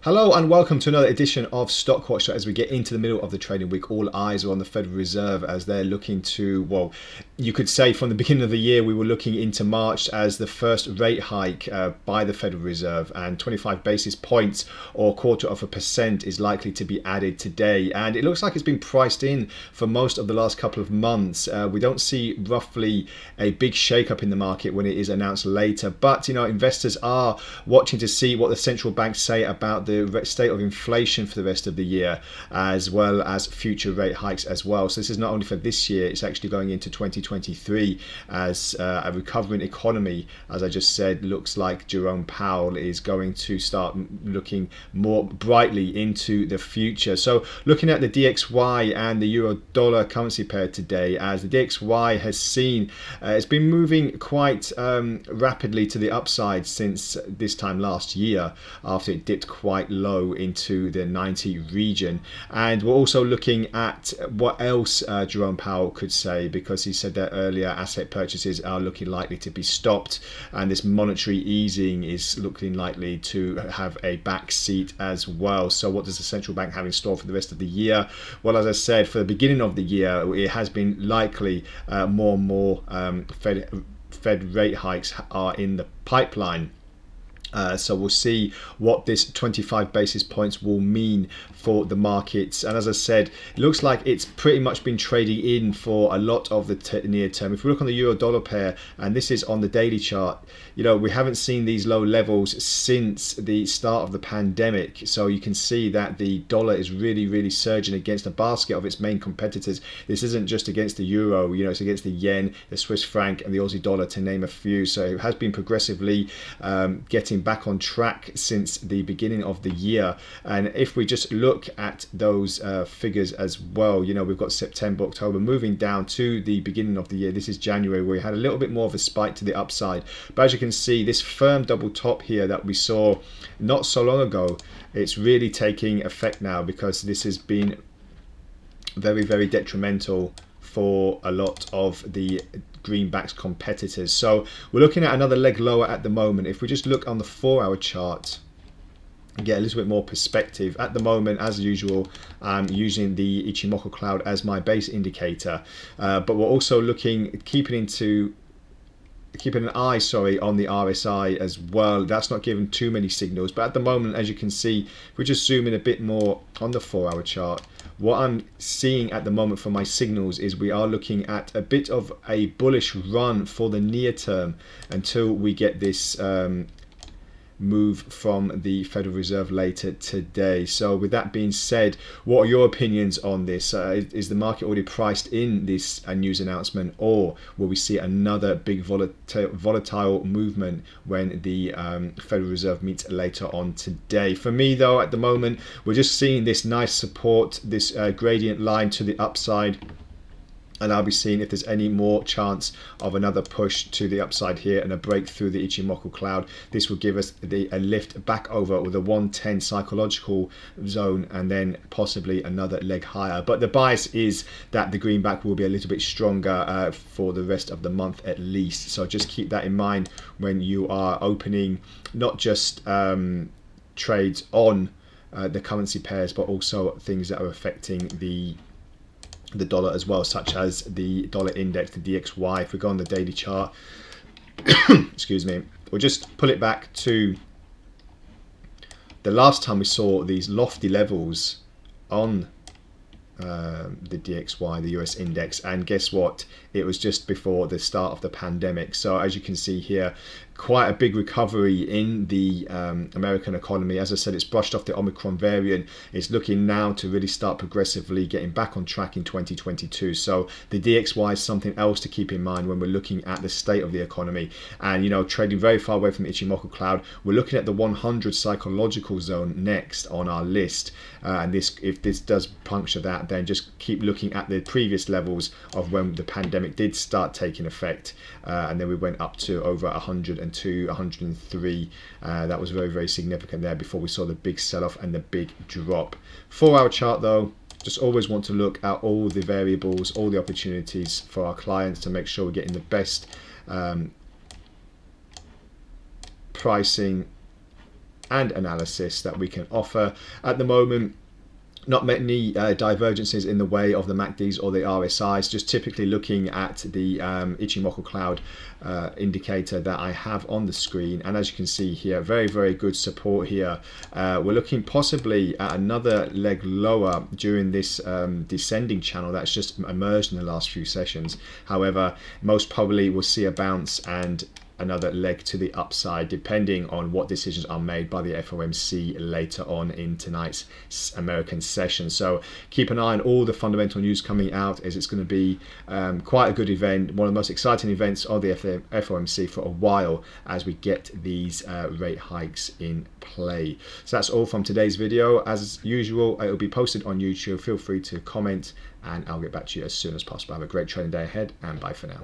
Hello and welcome to another edition of Stockwatch. As we get into the middle of the trading week, all eyes are on the Federal Reserve as they're looking to, well, you could say from the beginning of the year we were looking into March as the first rate hike by the Federal Reserve, and 25 basis points or 0.25% is likely to be added today, and it looks like it's been priced in for most of the last couple of months. We don't see roughly a big shake-up in the market when it is announced later, but investors are watching to see what the central banks say about the state of inflation for the rest of the year, as well as future rate hikes as well. So this is not only for this year, it's actually going into 2023 as a recovering economy, as I just said, looks like Jerome Powell is going to start looking more brightly into the future. So looking at the DXY and the euro dollar currency pair today, as the DXY has seen it's been moving quite rapidly to the upside since this time last year after it dipped quite low into the 90 region. And we're also looking at what else Jerome Powell could say, because he said that earlier asset purchases are looking likely to be stopped and this monetary easing is looking likely to have a back seat as well. So what does the central bank have in store for the rest of the year? Well, as I said, for the beginning of the year, it has been likely more and more Fed rate hikes are in the pipeline. So we'll see what this 25 basis points will mean for the markets. And as I said, it looks like it's pretty much been trading in for a lot of the near term. If we look on the euro dollar pair, and this is on the daily chart, we haven't seen these low levels since the start of the pandemic. So you can see that the dollar is really surging against a basket of its main competitors. This isn't just against the euro, it's against the yen, the Swiss franc and the Aussie dollar, to name a few. So it has been progressively getting back on track since the beginning of the year. And if we just look at those figures as well, we've got September, October moving down to the beginning of the year. This is January, where we had a little bit more of a spike to the upside, but as you can see, this firm double top here that we saw not so long ago, it's really taking effect now, because this has been very detrimental for a lot of the greenback's competitors. So we're looking at another leg lower at the moment. If we just look on the 4-hour chart and get a little bit more perspective, at the moment, as usual, I'm using the Ichimoku cloud as my base indicator, but we're also keeping an eye on the RSI as well. That's not giving too many signals, but at the moment, as you can see, if we just zoom in a bit more on the 4-hour chart, what I'm seeing at the moment for my signals is we are looking at a bit of a bullish run for the near term until we get this move from the Federal Reserve later today. So with that being said, what are your opinions on this? Is the market already priced in this news announcement, or will we see another big volatile movement when the Federal Reserve meets later on today? For me though, at the moment, we're just seeing this nice support, this gradient line to the upside, and I'll be seeing if there's any more chance of another push to the upside here and a break through the Ichimoku cloud. This will give us a lift back over with a 110 psychological zone, and then possibly another leg higher. But the bias is that the greenback will be a little bit stronger for the rest of the month at least. So just keep that in mind when you are opening not just trades on the currency pairs, but also things that are affecting the dollar as well, such as the dollar index, the DXY. If we go on the daily chart, excuse me, we'll just pull it back to the last time we saw these lofty levels on the DXY, the US index, and guess what? It was just before the start of the pandemic. So as you can see here, quite a big recovery in the American economy. As I said, it's brushed off the Omicron variant. It's looking now to really start progressively getting back on track in 2022. So the DXY is something else to keep in mind when we're looking at the state of the economy. And trading very far away from the Ichimoku cloud, we're looking at the 100 psychological zone next on our list. And if this does puncture that, then just keep looking at the previous levels of when the pandemic did start taking effect, and then we went up to over 102, 103. That was very significant there before we saw the big sell-off and the big drop. 4-hour chart though, just always want to look at all the variables, all the opportunities for our clients to make sure we're getting the best pricing and analysis that we can offer. At the moment, not many divergences in the way of the MACDs or the RSIs, just typically looking at the Ichimoku cloud indicator that I have on the screen. And as you can see here, very, very good support here. We're looking possibly at another leg lower during this descending channel that's just emerged in the last few sessions. However, most probably we'll see a bounce and another leg to the upside, depending on what decisions are made by the FOMC later on in tonight's American session. So keep an eye on all the fundamental news coming out, as it's going to be quite a good event, one of the most exciting events of the FOMC for a while, as we get these rate hikes in play. So that's all from today's video. As usual, it will be posted on YouTube. Feel free to comment and I'll get back to you as soon as possible. Have a great trading day ahead, and bye for now.